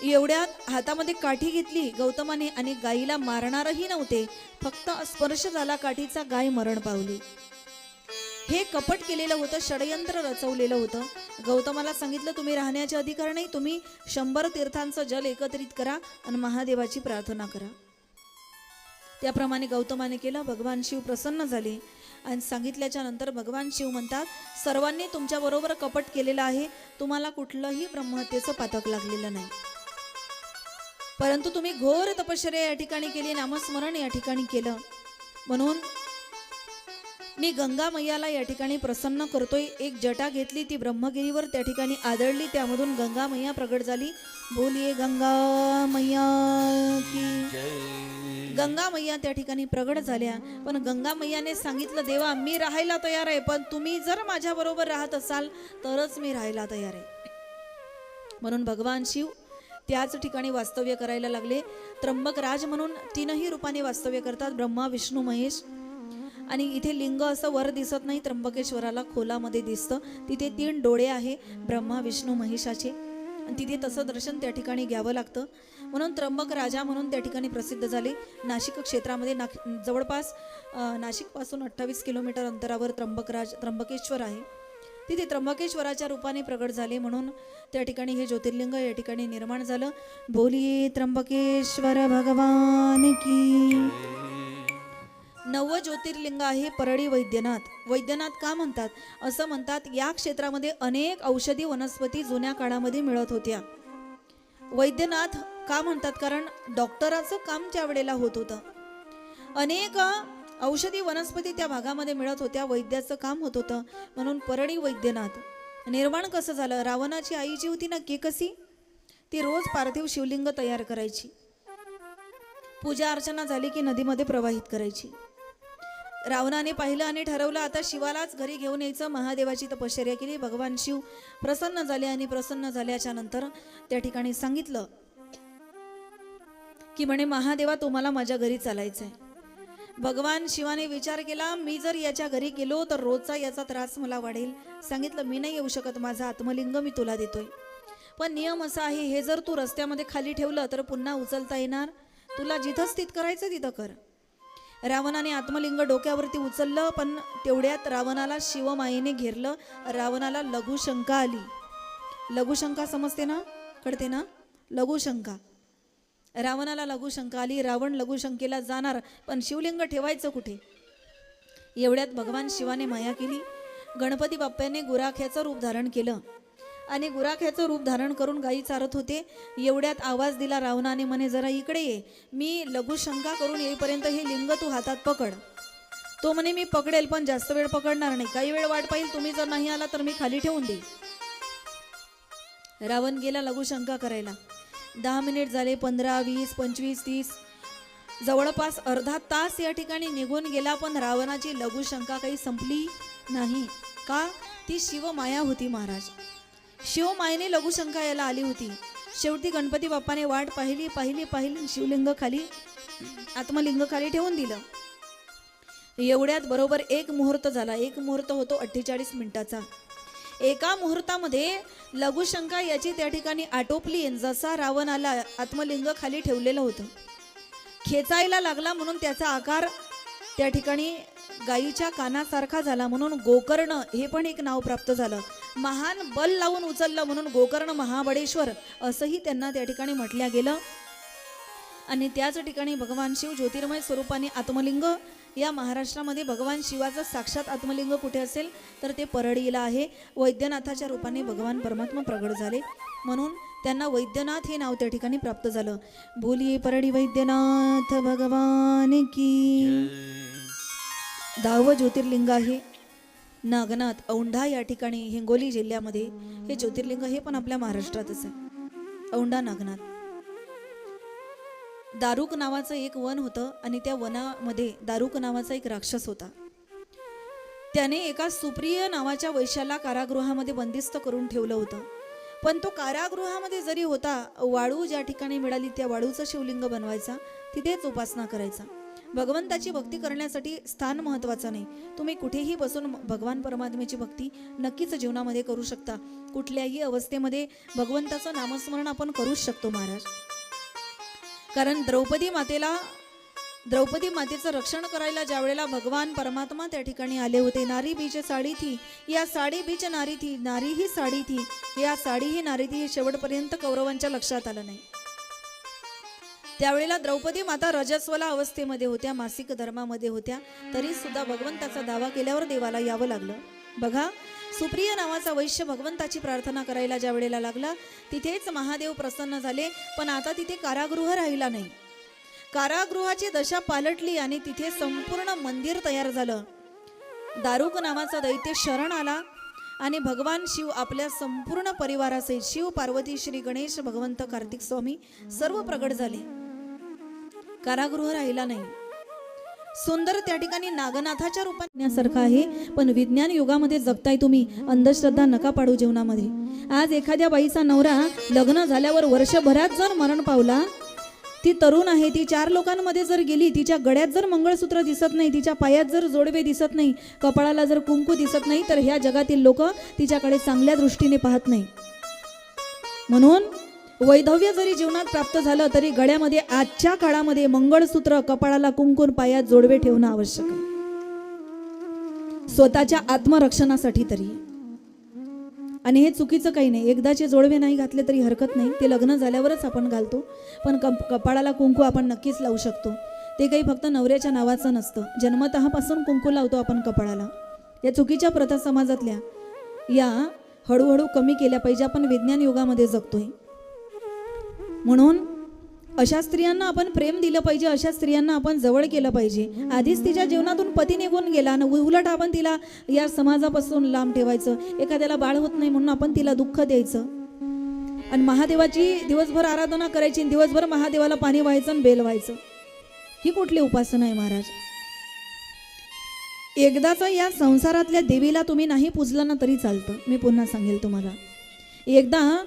एवढ्यात हातामध्ये काठी घेतली गौतमाने आणि गायीला मारणारही नव्हते, फक्त स्पर्श झाला काठीचा, गाय मरण पावली. हे कपट केलेलं होतं, षडयंत्र रचवलेलं होतं. गौतमाला सांगितलं, तुम्ही राहण्याचे अधिकार नाही, तुम्ही 100 तीर्थांचं जल एकत्रित करा आणि महादेवाची प्रार्थना करा. त्याप्रमाणे गौतमाने केलं. भगवान शिव प्रसन्न झाले आणि सांगितल्याच्या नंतर भगवान शिव म्हणतात, सर्वांनी तुमच्याबरोबर कपट केलेलं आहे, तुम्हाला कुठलंही ब्रह्महत्येचं पातक लागलेलं नाही, परंतु तुम्ही घोर तपश्चर्या या ठिकाणी केली, नामस्मरण या ठिकाणी केलं, म्हणून मी गंगा मैयाला या ठिकाणी प्रसन्न करतोय. एक जटा घेतली, ती ब्रह्मगिरीवर त्या ठिकाणी आदळली, त्यामधून गंगा मैया प्रगट झाली. बोलिये गंगा मैया की. गंगा मैया त्या ठिकाणी प्रगट झाल्या. पण गंगा मैयाने सांगितलं, देवा मी राहायला तयार आहे, पण तुम्ही जर माझ्या बरोबर राहत असाल तरच मी राहायला तयार आहे. म्हणून भगवान शिव त्याच ठिकाणी वास्तव्य करायला लागले. त्र्यंबक राज म्हणून तीनही रूपाने वास्तव्य करतात, ब्रह्मा विष्णू महेश. आणि इथे लिंग असं वर दिसत नाही, त्र्यंबकेश्वराला खोलामध्ये दिसतं. तिथे 3 डोळे आहे ब्रह्मा विष्णू महेशाचे, आणि तिथे तसं दर्शन त्या ठिकाणी घ्यावं लागतं. म्हणून त्र्यंबक राजा म्हणून त्या ठिकाणी प्रसिद्ध झाले. नाशिक क्षेत्रामध्ये जवळपास नाशिकपासून 28 किलोमीटर अंतरावर त्र्यंबकेश्वर आहे. तिथे त्र्यंबकेश्वराच्या रूपाने प्रगट झाले, म्हणून त्या ठिकाणी हे ज्योतिर्लिंग या ठिकाणी निर्माण झालं. बोलिये त्र्यंबकेश्वर भगवान की. 9वं ज्योतिर्लिंग आहे परळी वैद्यनाथ. वैद्यनाथ का म्हणतात? असं म्हणतात, या क्षेत्रामध्ये अनेक औषधी वनस्पती जुन्या काळामध्ये मिळत होत्या. वैद्यनाथ का म्हणतात? कारण डॉक्टराचं काम त्या वेळेला होत होतं. अनेक औषधी वनस्पती त्या भागामध्ये मिळत होत्या, वैद्याचं काम होत होतं, म्हणून परळी वैद्यनाथ. निर्माण कसं झालं? रावणाची आई जी होती ना केकसी, ती रोज पार्थिव शिवलिंग तयार करायची. पूजा अर्चना झाली की नदीमध्ये प्रवाहित करायची. रावणाने पाहिलं आणि ठरवलं आता शिवालाच घरी घेऊन यायचं. महादेवाची तपश्चर्या केली. भगवान शिव प्रसन्न झाले आणि प्रसन्न झाल्याच्या नंतर त्या ठिकाणी सांगितलं की म्हणे महादेवा तुम्हाला माझ्या घरी चालायचं आहे. भगवान शिवाने विचार केला, मी जर याच्या घरी गेलो तर रोजचा याचा त्रास मला वाढेल. सांगितलं मी नाही येऊ शकत, माझा आत्मलिंग मी तुला देतोय, पण नियम असा आहे, हे जर तू रस्त्यामध्ये खाली ठेवलं तर पुन्हा उचलता येणार, तुला जिथं स्थित करायचं तिथं कर. रावणाने आत्मलिंग डोक्यावरती उचललं, पण तेवढ्यात रावणाला शिवमायेने घेरलं. रावणाला लघुशंका आली. लघुशंका समजते ना, कळते ना? लघुशंका. रावणाला लघुशंका आली. रावण लघुशंकेला जाणार, पण शिवलिंग ठेवायचं कुठे? एवढ्यात भगवान शिवाने माया केली. गणपती बाप्पाने गुराख्याचं रूप धारण केलं आणि गुराख्याचं रूप धारण करून गायी चारत होते. एवढ्यात आवाज दिला रावणाने, म्हणे जरा इकडे ये, मी लघुशंका करून येईपर्यंत हे लिंग तू हातात पकड. तो म्हणे मी पकडेल, पण जास्त वेळ पकडणार नाही, काही वेळ वाट पाहिल, तुम्ही जर नाही आला तर मी खाली ठेवून देईल. रावण गेला लघुशंका करायला. 10 मिनिट झाले, 15, 20, 25, 30, जवळपास अर्धा तास या ठिकाणी निघून गेला, पण रावणाची लघुशंका काही संपली नाही. का? ती शिवमाया होती महाराज. शिवमायेने लघुशंका याला आली होती. शेवटी गणपती बाप्पाने वाट पाहिली पाहिली पाहिली, शिवलिंग खाली, आत्मलिंग खाली ठेवून दिलं. एवढ्यात बरोबर 1 मुहूर्त झाला. 1 मुहूर्त होतो 48 मिनिटाचा. एका मुहूर्तामध्ये लघुशंका याची त्या ठिकाणी आटोपली. जसा रावण आला, आत्मलिंग खाली ठेवलेलं होतं, खेचायला लागला, म्हणून त्याचा आकार त्या ठिकाणी गायीच्या कानासारखा झाला, म्हणून गोकर्ण हे पण एक नाव प्राप्त झालं. महान बल लावून उचललं म्हणून गोकर्ण महाबळेश्वर असंही त्यांना त्या ठिकाणी म्हटल्या गेलं. आणि त्याच ठिकाणी भगवान शिव ज्योतिर्मय स्वरूपाने आत्मलिंग, या महाराष्ट्रामध्ये भगवान शिवाचं साक्षात आत्मलिंग कुठे असेल तर ते परळीला आहे. वैद्यनाथाच्या रूपाने भगवान परमात्मा प्रगट झाले, म्हणून त्यांना वैद्यनाथ हे नाव त्या ठिकाणी प्राप्त झालं. बोलिये परळी वैद्यनाथ भगवान की. 10वं ज्योतिर्लिंग आहे नागनाथ. औंढा या ठिकाणी हिंगोली जिल्ह्यामध्ये हे ज्योतिर्लिंग, हे पण आपल्या महाराष्ट्रातच आहे. औंढा नागनाथ. दारुक नावाचं एक वन होतं आणि त्या वनामध्ये दारुक नावाचा एक राक्षस होता. त्याने एका सुप्रिय नावाच्या वैश्याला कारागृहामध्ये बंदिस्त करून ठेवलं होतं. पण तो कारागृहामध्ये जरी होता, वाळू ज्या ठिकाणी मिळाली त्या वाळूचं शिवलिंग बनवायचा, तिथेच उपासना करायचा. भगवंताची भक्ती करण्यासाठी स्थान महत्त्वाचं नाही, तुम्ही कुठेही बसून भगवान परमात्म्याची भक्ती नक्कीच जीवनामध्ये करू शकता. कुठल्याही अवस्थेमध्ये भगवंताचं नामस्मरण आपण करूच शकतो महाराज. कारण द्रौपदी मातेचं रक्षण करायला ज्या वेळेला भगवान परमात्मा त्या ठिकाणी आले होते, नारी बीच साडी थी, या साडी बीच नारी थी, नारी ही साडी थी, या साडी ही नारी थी, हे शेवटपर्यंत कौरवांच्या लक्षात आलं नाही. त्यावेळेला द्रौपदी माता रजस्वला अवस्थेमध्ये होत्या, मासिक धर्मामध्ये होत्या, तरी सुद्धा भगवंताचा दावा केल्यावर देवाला यावं लागलं. बघा, सुप्रिय नावाचा वैश्य भगवंताची प्रार्थना करायला ज्या वेळेला लागला, तिथेच महादेव प्रसन्न झाले. पण आता तिथे कारागृह राहिला नाही. कारागृहाची दशा पालटली आणि तिथे संपूर्ण मंदिर तयार झालं. दारुक नावाचा दैत्य शरण आला आणि भगवान शिव आपल्या संपूर्ण परिवारासहित शिव पार्वती श्री गणेश भगवंत कार्तिक स्वामी सर्व प्रगट झाले. कारागृह राहिला नाही. सुंदर त्या ठिकाणी नागनाथाच्या रूपात आहे. पण विज्ञान युगामध्ये जगताय तुम्ही, अंधश्रद्धा नका पाडू जीवनामध्ये. आज एखाद्या बाईचा नवरा लग्न झाल्यावर वर्षभरात जर मरण पावला, ती तरुण आहे, ती 4 लोकांमध्ये जर गेली, तिच्या गळ्यात जर मंगळसूत्र दिसत नाही, तिच्या पायात जर जोडवे दिसत नाही, कपाळाला जर कुंकू दिसत नाही, तर ह्या जगातील लोक तिच्याकडे चांगल्या दृष्टीने पाहत नाही. म्हणून वैधव्य जरी जीवनात प्राप्त झालं तरी गळ्यामध्ये आजच्या काळामध्ये मंगळसूत्र, कपाळाला कुंकू, पायात जोडवे ठेवणं आवश्यक आहे, स्वतःच्या आत्मरक्षणासाठी तरी. आणि हे चुकीचं काही नाही. एकदाचे जोडवे नाही घातले तरी हरकत नाही, ते लग्न झाल्यावरच आपण घालतो. पण कपाळाला कुंकू आपण नक्कीच लावू शकतो. ते काही फक्त नवऱ्याच्या नावाचं नसतं. जन्मतःपासून कुंकू लावतो आपण कपाळाला. या चुकीच्या प्रथा समाजातल्या या हळूहळू कमी केल्या पाहिजे. आपण विज्ञान युगामध्ये जगतोय, म्हणून अशा स्त्रियांना आपण प्रेम दिलं पाहिजे, अशा स्त्रियांना आपण जवळ केलं पाहिजे. आधीच तिच्या जीवनातून पती निघून गेला आणि उलट आपण तिला या समाजापासून लांब ठेवायचं. एखाद्याला बाळ होत नाही म्हणून आपण तिला दुःख द्यायचं आणि महादेवाची दिवसभर आराधना करायची, दिवसभर महादेवाला पाणी व्हायचं आणि बेल व्हायचं. ही कुठली उपासना आहे महाराज? एकदाच या संसारातल्या देवीला तुम्ही नाही पूजलं ना तरी चालतं. मी पुन्हा सांगेल तुम्हाला, एकदा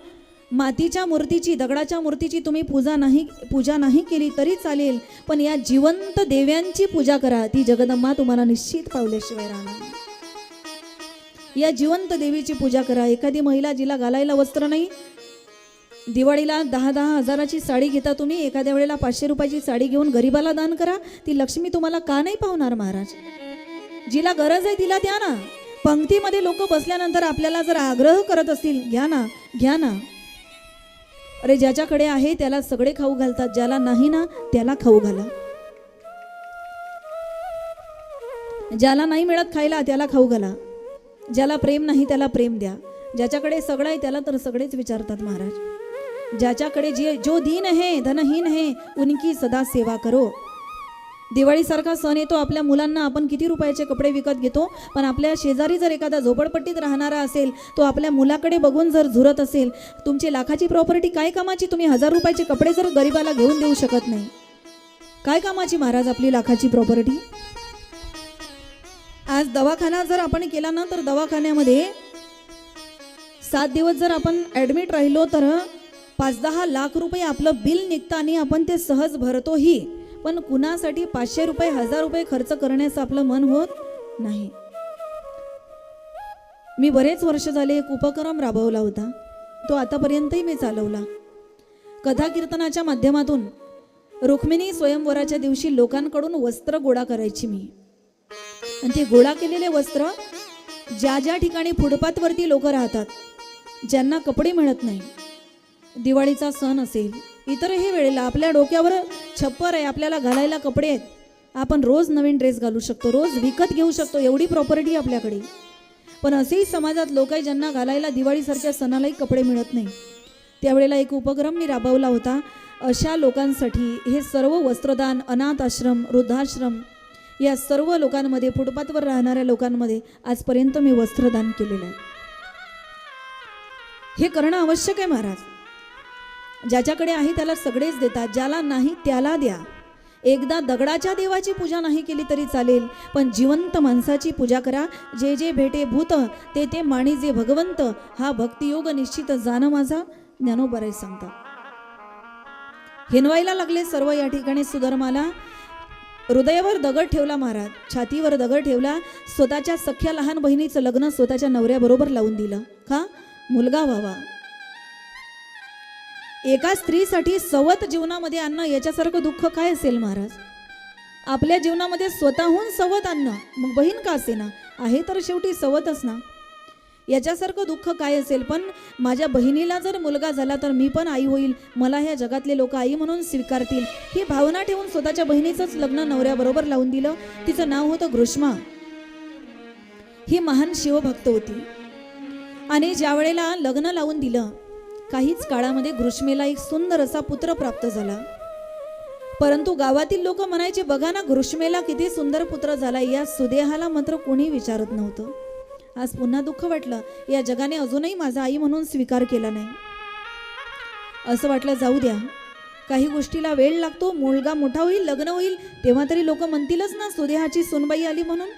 मातीच्या मूर्तीची, दगडाच्या मूर्तीची तुम्ही पूजा नाही केली तरी चालेल, पण या जिवंत देव्यांची पूजा करा. ती जगदंबा तुम्हाला निश्चित पावल्याशिवाय राहणार. या जिवंत देवीची पूजा करा. एखादी महिला जिला घालायला वस्त्र नाही, दिवाळीला 10-10 हजाराची साडी घेता तुम्ही, एखाद्या वेळेला 500 रुपयाची साडी घेऊन गरिबाला दान करा. ती लक्ष्मी तुम्हाला का नाही पावणार महाराज? जिला गरज आहे तिला द्या ना. पंक्तीमध्ये लोक बसल्यानंतर आपल्याला जर आग्रह करत असतील, घ्या ना, घ्या ना. अरे ज्याच्याकडे आहे त्याला सगळे खाऊ घालतात, ज्याला नाही ना त्याला खाऊ घाला. ज्याला नाही मिळत खायला त्याला खाऊ घाला. ज्याला प्रेम नाही त्याला प्रेम द्या. ज्याच्याकडे सगळं आहे त्याला तर सगळेच विचारतात महाराज. ज्याच्याकडे जो दीन है धनहीन है उनकी सदा सेवा करो. दिवाळीसारखा सण येतो, आपल्या मुलांना आपण किती रुपयाचे कपडे विकत घेतो, पण आपल्या शेजारी जर एखादा झोपडपट्टीत राहणारा असेल, तो आपल्या मुलाकडे बघून जर झुरत असेल, तुमची लाखाची प्रॉपर्टी काय कामाची? तुम्ही 1000 रुपयाचे कपडे जर गरिबाला घेऊन देऊ शकत नाही, काय कामाची महाराज आपली लाखाची प्रॉपर्टी? आज दवाखाना जर आपण केला ना, तर दवाखान्यामध्ये 7 दिवस जर आपण ॲडमिट राहिलो तर 5-10 लाख रुपये आपलं बिल निघतं आणि आपण ते सहज भरतोही. पण कुणासाठी 500 रुपये 1000 रुपये खर्च करण्याचं आपलं मन होत नाही. मी बरेच वर्ष झाले एक उपक्रम राबवला होता, तो आतापर्यंतही मी चालवला. कथा कीर्तनाच्या माध्यमातून रुक्मिणी स्वयंवराच्या दिवशी लोकांकडून वस्त्र गोळा करायची मी. आणि ते गोळा केलेले वस्त्र ज्या ज्या ठिकाणी फुटपाथवरती लोक राहतात, ज्यांना कपडे मिळत नाही, दिवाळीचा सण असेल, इतरही वेळेला आपल्या डोक्यावर छप्पर आहे, आपल्याला घालायला कपडे आहेत, आपण रोज नवीन ड्रेस घालू शकतो, रोज विकत घेऊ शकतो, एवढी प्रॉपर्टी आपल्याकडे. पण असेही समाजात लोक आहे ज्यांना घालायला दिवाळीसारख्या सणालाही कपडे मिळत नाही. त्यावेळेला एक उपक्रम मी राबवला होता. अशा लोकांसाठी हे सर्व वस्त्रदान, अनाथ आश्रम, वृद्धाश्रम या सर्व लोकांमध्ये, फुटपाथवर राहणाऱ्या लोकांमध्ये आजपर्यंत मी वस्त्रदान केलेलं आहे. हे करणं आवश्यक आहे महाराज. ज्याच्याकडे आहे त्याला सगळेच देतात, ज्याला नाही त्याला द्या. एकदा दगडाच्या देवाची पूजा नाही केली तरी चालेल, पण जिवंत माणसाची पूजा करा. जे जे भेटे भूत ते ते माणी जे भगवंत, हा भक्तियोग निश्चित जाणं माझा ज्ञानोबराय सांगतात. हिनवायला लागले सर्व या ठिकाणी सुधर्माला. हृदयावर दगड ठेवला महाराज, छातीवर दगड ठेवला. स्वतःच्या सख्या लहान बहिणीचं लग्न स्वतःच्या नवऱ्याबरोबर लावून दिलं. का? मुलगा व्हावा. एका स्त्रीसाठी सवत जीवनामध्ये आणणं याच्यासारखं दुःख काय असेल महाराज? आपल्या जीवनामध्ये स्वतःहून सवत आणणं, मग बहीण का असेना, आहे तर शेवटी सवतच ना. याच्यासारखं दुःख काय असेल? पण माझ्या बहिणीला जर मुलगा झाला तर मी पण आई होईल, मला ह्या जगातले लोक आई म्हणून स्वीकारतील, ही भावना ठेवून स्वतःच्या बहिणीचंच लग्न नवऱ्याबरोबर लावून दिलं. तिचं नाव होतं घृष्मा. ही महान शिवभक्त होती. आणि ज्या वेळेला लग्न लावून दिलं, काहीच काळामध्ये घृष्मेला एक सुंदर असा पुत्र प्राप्त झाला. परंतु गावातील लोक म्हणायचे, बघा ना घृष्मेला किती सुंदर पुत्र झाला, या सुदेहाला मात्र कोणी विचारत नव्हतं. आज पुन्हा दुःख वाटलं, या जगाने अजूनही माझा आई म्हणून स्वीकार केला नाही. असं वाटलं जाऊ द्या, काही गोष्टीला वेळ लागतो, मुलगा मोठा होईल, लग्न होईल, तेव्हा तरी लोक म्हणतीलच ना सुदेहाची सूनबाई आली म्हणून.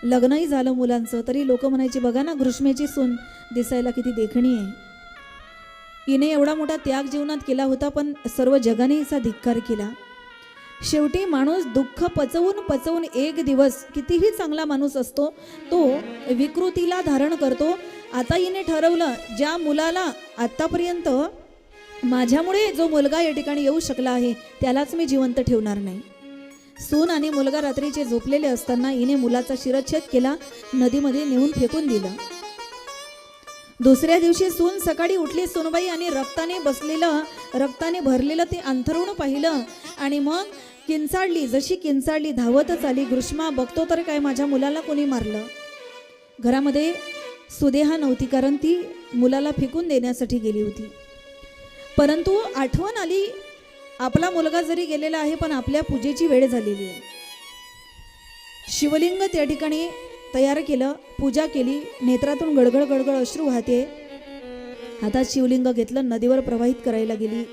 लग्नही झालं मुलांचं, तरी लोक म्हणायचे, बघा ना घृष्मेची सून दिसायला किती देखणी आहे. हिने एवढा मोठा त्याग जीवनात केला होता, पण सर्व जगाने हिचा धिक्कार केला. शेवटी माणूस दुःख पचवून एक दिवस कितीही चांगला माणूस असतो तो विकृतीला धारण करतो. आता हिने ठरवलं, ज्या मुलाला आत्तापर्यंत माझ्यामुळे जो मुलगा या ठिकाणी येऊ शकला आहे त्यालाच मी जिवंत ठेवणार नाही. सून आणि मुलगा रात्रीचे झोपलेले असताना हिने मुलाचा शिरच्छेद केला, नदीमध्ये नेऊन फेकून दिलं. दुसऱ्या दिवशी सून सकाळी उठली सूनबाई आणि रक्ताने भरलेलं ते अंथरुण पाहिलं आणि मग किंचाळली. जशी किंचाळली धावतच आली. घृष्मा बघतो तर काय, माझ्या मुलाला कोणी मारलं. घरामध्ये सुदेहा नव्हती, कारण ती मुलाला फेकून देण्यासाठी गेली होती. परंतु आठवण आली, आपला मुलगा जरी गेलेला आहे पण आपल्या पूजेची वेळ झालेली आहे. शिवलिंग त्या ठिकाणी तयार केलं, पूजा केली, नेत्रातून गडगड गडगड अश्रू वाहते. हातात शिवलिंग घेतलं, नदीवर प्रवाहित करायला गेली.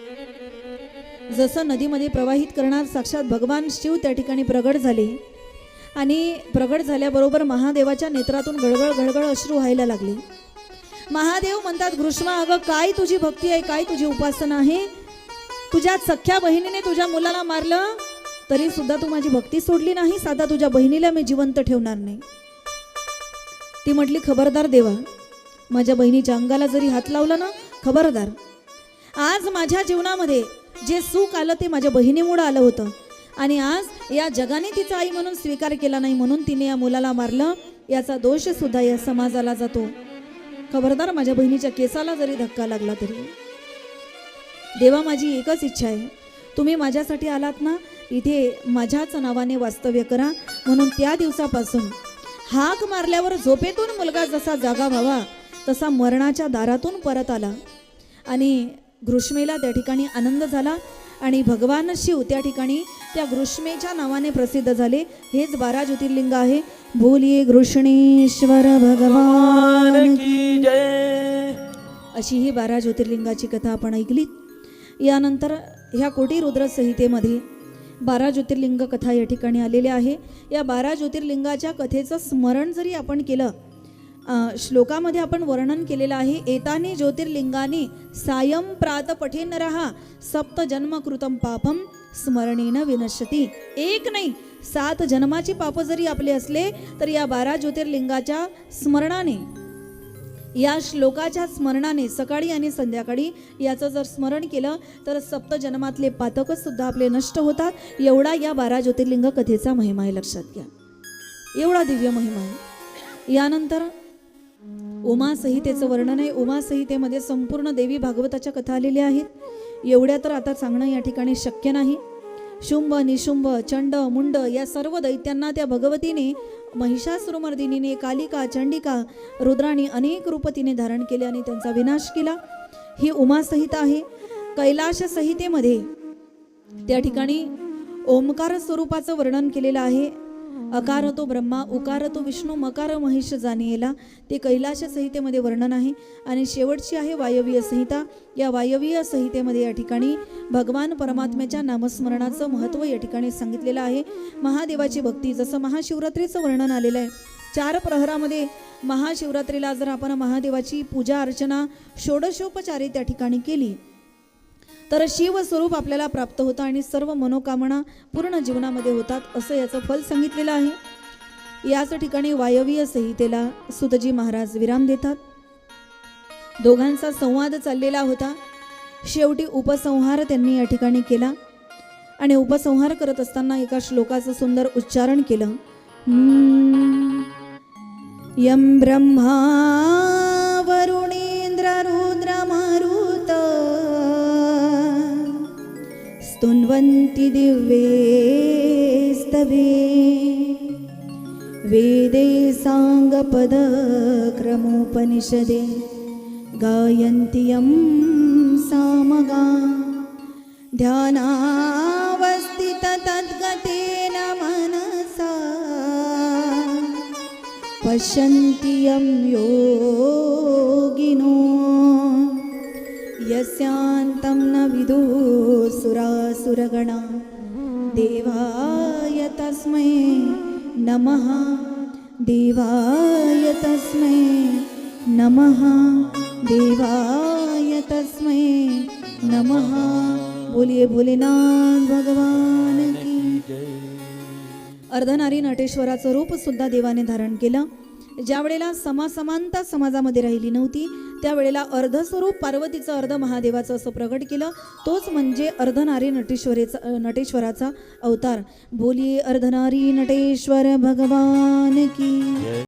जसं नदीमध्ये प्रवाहित करणार साक्षात भगवान शिव त्या ठिकाणी प्रगट झाले आणि प्रगट झाल्याबरोबर महादेवाच्या नेत्रातून गडगड गडगड अश्रू व्हायला लागले. महादेव म्हणतात, घृष्मा अगं काय तुझी भक्ती आहे, काय तुझी उपासना आहे. तुझ्या सख्या बहिणीने तुझ्या मुलाला मारलं तरी सुद्धा तू माझी भक्ती सोडली नाही. साधा तुझ्या बहिणीला मी जिवंत ठेवणार नाही. ती म्हटली, खबरदार देवा, माझ्या बहिणीच्या अंगाला जरी हात लावला ना, खबरदार. आज माझ्या जीवनामध्ये जे सुख आलं ते माझ्या बहिणीमुळे आलं होतं आणि आज या जगाने तिचा आई म्हणून स्वीकार केला नाही, म्हणून तिने या मुलाला मारलं. याचा दोष सुद्धा या समाजाला जातो. खबरदार, माझ्या बहिणीच्या केसाला जरी धक्का लागला तरी. देवा, माझी एकच इच्छा आहे, तुम्ही माझ्यासाठी आलात ना, इथे माझ्याच नावाने वास्तव्य करा. म्हणून त्या दिवसापासून हाक मारल्यावर झोपेतून मुलगा जसा जागा व्हावा तसा मरणाच्या दारातून परत आला आणि घृष्मेला त्या ठिकाणी आनंद झाला आणि भगवान शिव त्या ठिकाणी त्या घृष्मेच्या नावाने प्रसिद्ध झाले. हेच 12 ज्योतिर्लिंग आहे. बोलिये घृष्णेश्वर भगवान की जय. अशी ही 12 ज्योतिर्लिंगाची कथा आपण ऐकलीत. यानंतर ह्या कोटी रुद्र संहितेमध्ये 12 ज्योतिर्लिंग कथा या ठिकाणी आलेल्या आहे. या 12 ज्योतिर्लिंगाच्या कथेचं स्मरण जरी आपण केलं, श्लोकामध्ये आपण वर्णन केलेलं आहे. एतानी ज्योतिर्लिंगानी सायं प्रात पठेन रहा सप्त जन्म कृतम पापम स्मरणेन विनश्यती. एक नाही, 7 जन्माचे पाप जरी आपले असले तर या 12 ज्योतिर्लिंगाच्या स्मरणाने, या श्लोकाच्या स्मरणाने सकाळी आणि संध्याकाळी याचं जर स्मरण केलं तर 7 जन्मातले पातकच सुद्धा आपले नष्ट होतात. एवढा या 12 ज्योतिर्लिंग कथेचा महिमा आहे, लक्षात घ्या. एवढा दिव्य महिमा आहे. यानंतर उमा संहितेचं वर्णन आहे. उमा संहितेमध्ये संपूर्ण देवी भागवताच्या कथा आलेल्या आहेत. एवढ्या तर आता सांगणं या ठिकाणी शक्य नाही. शुंभ, निशुंभ, चंड, मुंड या सर्व दैत्यांना त्या भगवतीने, महिषासुरमर्दिनीने, कालिका, चंडिका, रुद्राणी अनेक रूप तिने धारण केले आणि त्यांचा विनाश केला. ही उमा संहिता आहे. कैलाश संहितेमध्ये त्या ठिकाणी ओंकार स्वरूपाचं वर्णन केलेलं आहे. अकार तो ब्रह्मा, उकार तो विष्णू, मकार महिष जाणेला, ते कैलाश संहितेमध्ये वर्णन आहे. आणि शेवटची आहे वायवीय संहिता. या वायवीय संहितेमध्ये या ठिकाणी भगवान परमात्म्याच्या नामस्मरणाचं महत्त्व या ठिकाणी सांगितलेलं आहे. महादेवाची भक्ती, जसं महाशिवरात्रीचं वर्णन आलेलं आहे. 4 प्रहरामध्ये महाशिवरात्रीला जर आपण महादेवाची पूजा अर्चना षोडशोपचारे त्या ठिकाणी केली तर शिवस्वरूप आपल्याला प्राप्त होतं आणि सर्व मनोकामना पूर्ण जीवनामध्ये होतात, असं याचं फल सांगितलेलं आहे. याच ठिकाणी वायवीय संहितेला सुतजी महाराज विराम देतात. दोघांचा संवाद चाललेला होता. शेवटी उपसंहार त्यांनी या ठिकाणी केला आणि उपसंहार करत असताना एका श्लोकाचं सुंदर उच्चारण केलं. यम ब्रह्मा वरुणेंद्र रुद्र मारुत स्तुन्वन्ति दिव्ये स्तवे वेदे सांगपद क्रमोपनिषदे गायन्ति यं सामगा ध्यानावस्थित तद्गतेन मनसा पश्यन्ति यं योगिनो यस्यान्तं न विदुः सुरासुरगणा देवाय तस्मै नमः देवाय तस्मै नमः देवाय तस्मै नमः। बोलिए भोलेनाथ भगवान की। अर्धनारी नटेश्वराचं रूप सुद्धा देवाने धारण केलं. ज्या वेळेला समानता समाजामध्ये राहिली नव्हती त्यावेळेला अर्धस्वरूप पार्वतीचं अर्ध महादेवाचं असं प्रगट केलं. तोच म्हणजे अर्धनारी नटेश्वराचा अवतार. बोलिये अर्धनारी नटेश्वर भगवान की.